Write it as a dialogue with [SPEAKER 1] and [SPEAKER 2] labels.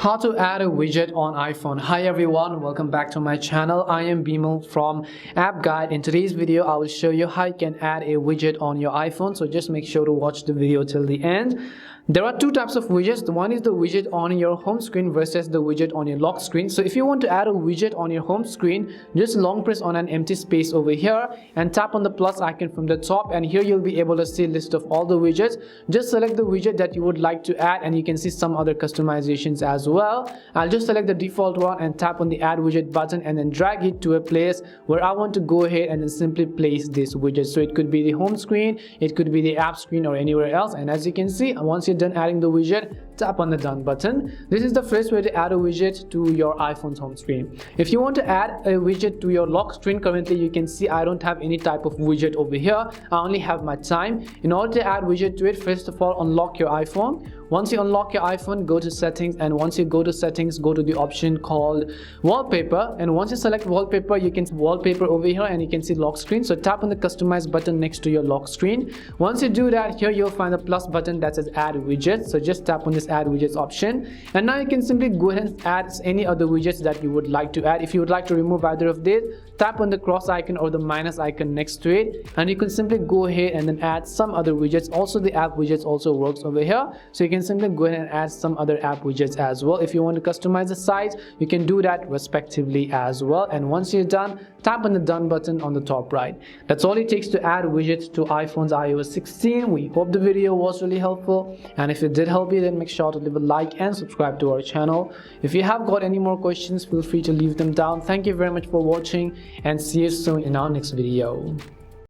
[SPEAKER 1] How to add a widget on iPhone. Hi everyone, welcome back to my channel. I am Bimal from App Guide. In today's video, I will show you how you can add a widget on your iPhone. So just make sure to watch the video till the end. There are two types of widgets. The one is the widget on your home screen versus the widget on your lock screen. So if you want to add a widget on your home screen, just long press on an empty space over here and tap on the plus icon from the top, and here you'll be able to see a list of all the widgets. Just select the widget that you would like to add, and you can see some other customizations as well. I'll just select the default one and tap on the add widget button and then drag it to a place where I want to go ahead and then simply place this widget. So it could be the home screen, it could be the app screen, or anywhere else. And as you can see, once you're done adding the widget, tap on the done button. This is the first way to add a widget to your iPhone's home screen. If you want to add a widget to your lock screen, currently you can see I don't have any type of widget over here. I only have my time. In order to add widget to it, first of all, unlock your iPhone. Once you unlock your iPhone, go to settings, and once you go to settings, go to the option called wallpaper. And once you select wallpaper, you can see wallpaper over here, and you can see lock screen. So tap on the customize button next to your lock screen. Once you do that, here you'll find the plus button that says add widget. So just tap on this add widgets option, and now you can simply go ahead and add any other widgets that you would like to add. If you would like to remove either of these, tap on the cross icon or the minus icon next to it, and you can simply go ahead and then add some other widgets. Also, the app widgets also works over here, so you can simply go ahead and add some other app widgets as well. If you want to customize the size, you can do that respectively as well. And once you're done, tap on the done button on the top right. That's all it takes to add widgets to iPhone's iOS 16. We hope the video was really helpful, and if it did help you, then make sure to leave a like and subscribe to our channel. If you have got any more questions, feel free to leave them down. Thank you very much for watching, and see you soon in our next video.